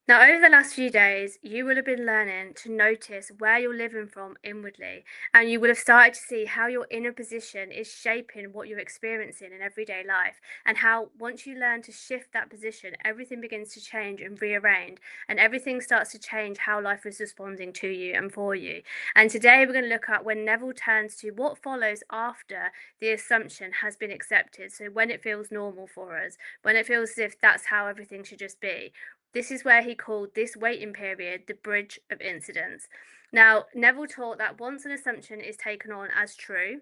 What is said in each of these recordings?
Now, over the last few days, you will have been learning to notice where you're living from inwardly, and you will have started to see how your inner position is shaping what you're experiencing in everyday life, and how once you learn to shift that position, everything begins to change and rearrange, and everything starts to change how life is responding to you and for you. And today, we're going to look at when Neville turns to what follows after the assumption has been accepted. So, when it feels normal for us, when it feels as if that's how everything should just be. This is where he called this waiting period the bridge of incidents. Now, Neville taught that once an assumption is taken on as true,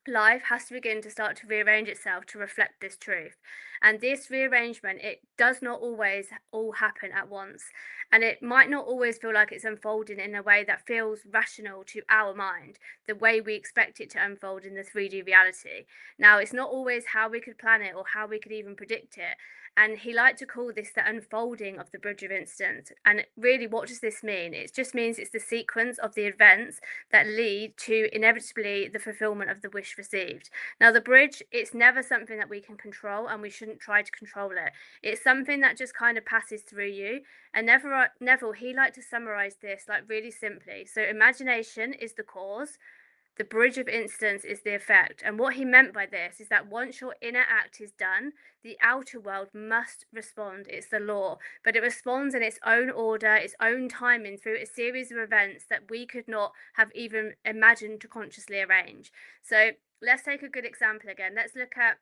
life has to begin to start to rearrange itself to reflect this truth. And this rearrangement, it does not always all happen at once. And it might not always feel like it's unfolding in a way that feels rational to our mind, the way we expect it to unfold in the 3D reality. Now, it's not always how we could plan it or how we could even predict it. And he liked to call this the unfolding of the bridge of incidents. And really, what does this mean? It just means it's the sequence of the events that lead to inevitably the fulfillment of the wish received. Now, the bridge, it's never something that we can control, and we shouldn't try to control it. It's something that just kind of passes through you. And Neville, he liked to summarize this like really simply. So, imagination is the cause. The bridge of instance is the effect. And what he meant by this is that once your inner act is done, the outer world must respond. It's the law. But it responds in its own order, its own timing through a series of events that we could not have even imagined to consciously arrange. So let's take a good example again. Let's look at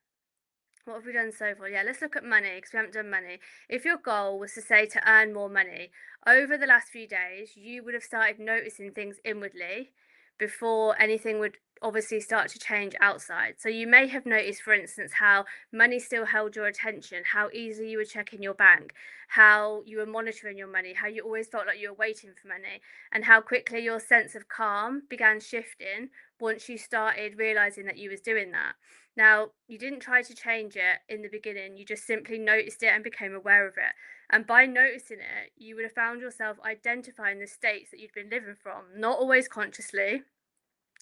what have we done so far? Yeah, let's look at money because we haven't done money. If your goal was to say to earn more money, over the last few days, you would have started noticing things inwardly before anything would obviously start to change outside. So you may have noticed, for instance, how money still held your attention, how easily you were checking your bank, how you were monitoring your money, how you always felt like you were waiting for money, and how quickly your sense of calm began shifting once you started realizing that you was doing that. Now, you didn't try to change it in the beginning, you just simply noticed it and became aware of it. And by noticing it, you would have found yourself identifying the states that you'd been living from, not always consciously,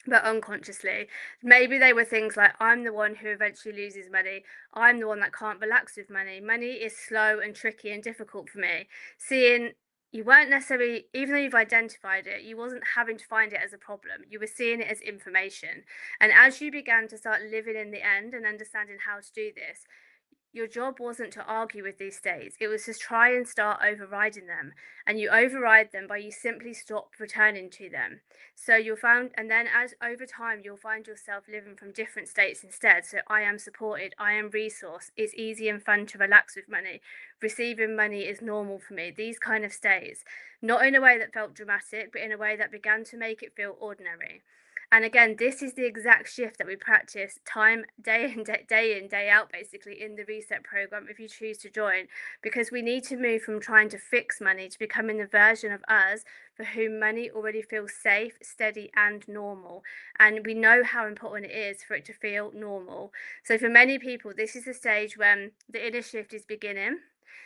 but unconsciously. Maybe they were things like, I'm the one who eventually loses money. I'm the one that can't relax with money. Money is slow and tricky and difficult for me. Seeing you weren't necessarily, even though you've identified it, you wasn't having to find it as a problem. You were seeing it as information. And as you began to start living in the end and understanding how to do this, your job wasn't to argue with these states, it was to try and start overriding them. And you override them by you simply stop returning to them. So you'll find, and then as over time, you'll find yourself living from different states instead. So I am supported, I am resourced, it's easy and fun to relax with money, receiving money is normal for me. These kind of states, not in a way that felt dramatic, but in a way that began to make it feel ordinary. And again, this is the exact shift that we practice time, day in, day out, basically in the reset program if you choose to join, because we need to move from trying to fix money to becoming the version of us for whom money already feels safe, steady, and normal. And we know how important it is for it to feel normal. So for many people, this is the stage when the inner shift is beginning.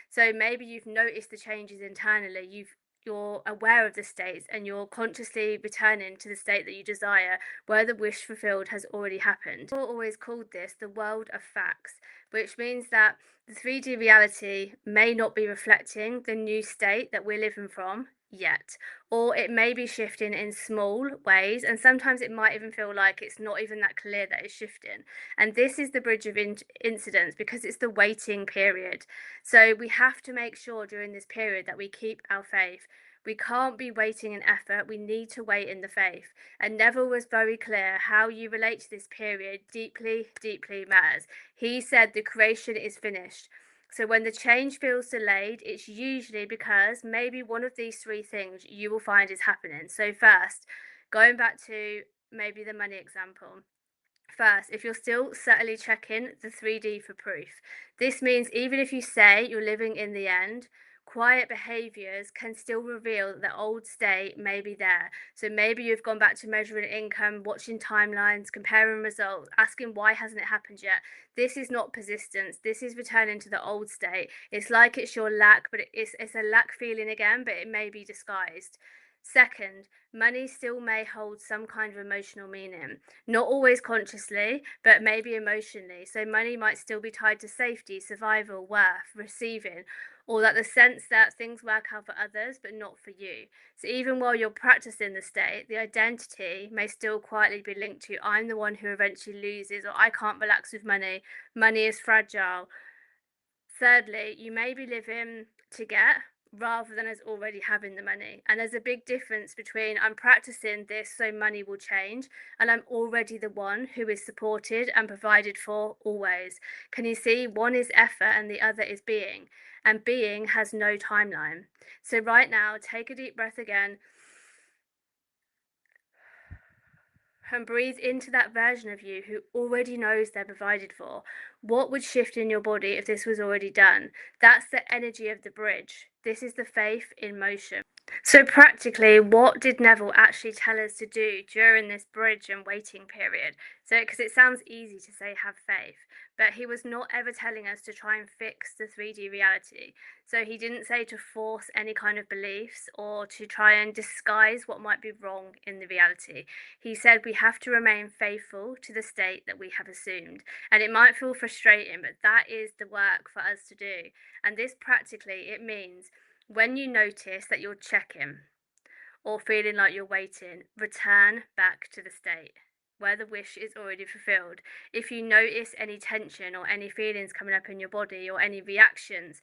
So maybe you've noticed the changes internally. You're aware of the states and you're consciously returning to the state that you desire, where the wish fulfilled has already happened. People always called this the world of facts, which means that the 3D reality may not be reflecting the new state that we're living from yet, or it may be shifting in small ways, and sometimes it might even feel like it's not even that clear that it's shifting. And this is the bridge of incidents because it's the waiting period. So we have to make sure during this period that we keep our faith. We can't be waiting in effort, we need to wait in the faith. And Neville was very clear how you relate to this period deeply, deeply matters. He said the creation is finished. So when the change feels delayed, it's usually because maybe one of these three things you will find is happening. So, first, going back to maybe the money example. First, if you're still subtly checking the 3D for proof, this means even if you say you're living in the end, quiet behaviors can still reveal that the old state may be there. So maybe you've gone back to measuring income, watching timelines, comparing results, asking why hasn't it happened yet. This is not persistence. This is returning to the old state. It's like it's your lack, but it's a lack feeling again, but it may be disguised. Second, money still may hold some kind of emotional meaning, not always consciously, but maybe emotionally. So money might still be tied to safety, survival, worth, receiving, or that the sense that things work out for others but not for you. So even while you're practicing the state, the identity may still quietly be linked to I'm the one who eventually loses, or I can't relax with money, money is fragile. Thirdly, you may be living to get rather than as already having the money. And there's a big difference between I'm practicing this so money will change and I'm already the one who is supported and provided for always. Can you see? One is effort and the other is being. And being has no timeline. So, right now, take a deep breath again and breathe into that version of you who already knows they're provided for. What would shift in your body if this was already done? That's the energy of the bridge. This is the faith in motion. So, practically, what did Neville actually tell us to do during this bridge and waiting period? So, because it sounds easy to say have faith, but he was not ever telling us to try and fix the 3D reality. So, he didn't say to force any kind of beliefs or to try and disguise what might be wrong in the reality. He said we have to remain faithful to the state that we have assumed. And it might feel frustrating, but that is the work for us to do. And this practically, it means when you notice that you're checking or feeling like you're waiting, return back to the state where the wish is already fulfilled. If you notice any tension or any feelings coming up in your body or any reactions,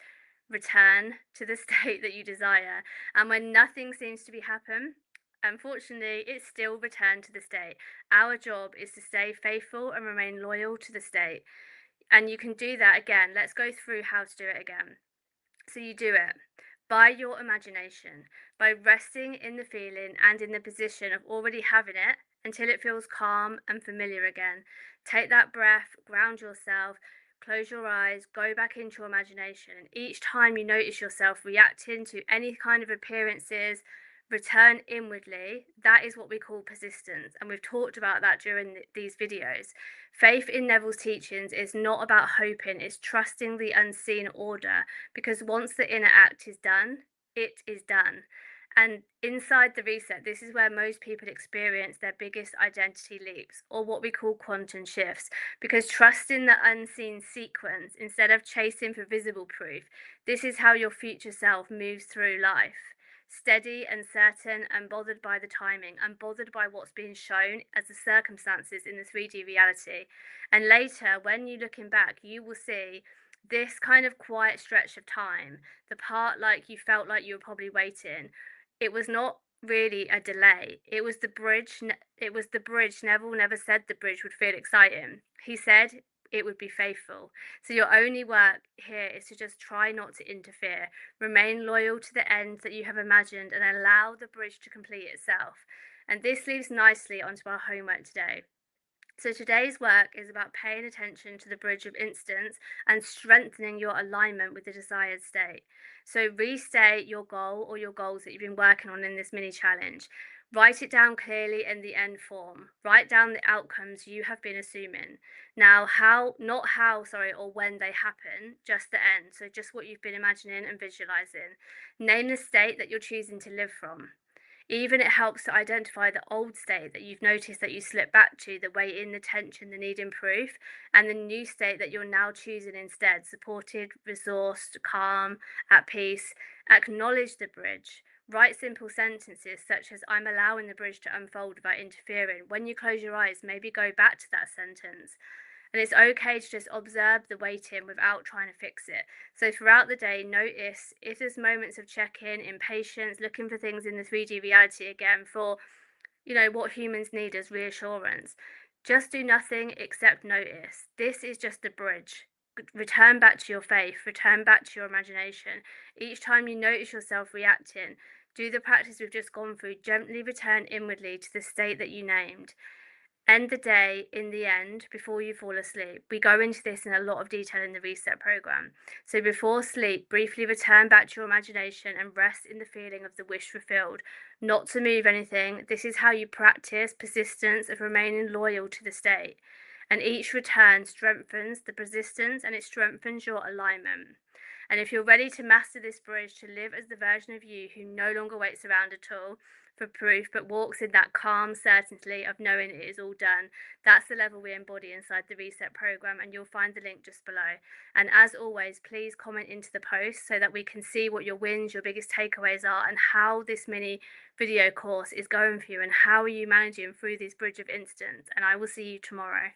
return to the state that you desire. And when nothing seems to be happening, unfortunately, it's still return to the state. Our job is to stay faithful and remain loyal to the state. And you can do that again. Let's go through how to do it again. So you do it by your imagination, by resting in the feeling and in the position of already having it until it feels calm and familiar again. Take that breath, ground yourself, close your eyes, go back into your imagination. And each time you notice yourself reacting to any kind of appearances, return inwardly. That is what we call persistence. And we've talked about that during these videos. Faith in Neville's teachings is not about hoping, it's trusting the unseen order, because once the inner act is done, it is done. And inside the reset, this is where most people experience their biggest identity leaps, or what we call quantum shifts, because trusting the unseen sequence instead of chasing for visible proof, this is how your future self moves through life. Steady and certain, unbothered by the timing, unbothered by what's being shown as the circumstances in the 3D reality. And later, when you're looking back, you will see this kind of quiet stretch of time, the part like you felt like you were probably waiting. It was not really a delay. It was the bridge. It was the bridge. Neville never said the bridge would feel exciting. He said it would be faithful. So your only work here is to just try not to interfere. Remain loyal to the end that you have imagined and allow the bridge to complete itself. And this leads nicely onto our homework today. So today's work is about paying attention to the bridge of instance and strengthening your alignment with the desired state. So restate your goal or your goals that you've been working on in this mini challenge. Write it down clearly in the end form. Write down the outcomes you have been assuming. Now, not how, sorry, or when they happen, just the end. So just what you've been imagining and visualizing. Name the state that you're choosing to live from. Even it helps to identify the old state that you've noticed that you slip back to, the weight in, the tension, the needing proof, and the new state that you're now choosing instead, supported, resourced, calm, at peace. Acknowledge the bridge. Write simple sentences such as, I'm allowing the bridge to unfold without interfering. When you close your eyes, maybe go back to that sentence. And it's okay to just observe the waiting without trying to fix it. So throughout the day, notice if there's moments of check-in, impatience, looking for things in the 3D reality again for, what humans need as reassurance. Just do nothing except notice. This is just the bridge. Return back to your faith, return back to your imagination. Each time you notice yourself reacting, do the practice we've just gone through. Gently return inwardly to the state that you named. End the day in the end before you fall asleep. We go into this in a lot of detail in the reset program. So before sleep, briefly return back to your imagination and rest in the feeling of the wish fulfilled. Not to move anything. This is how you practice persistence of remaining loyal to the state. And each return strengthens the persistence and it strengthens your alignment. And if you're ready to master this bridge to live as the version of you who no longer waits around at all for proof, but walks in that calm certainty of knowing it is all done, that's the level we embody inside the Reset program. And you'll find the link just below. And as always, please comment into the post so that we can see what your wins, your biggest takeaways are, and how this mini video course is going for you and how are you managing through this bridge of instance. And I will see you tomorrow.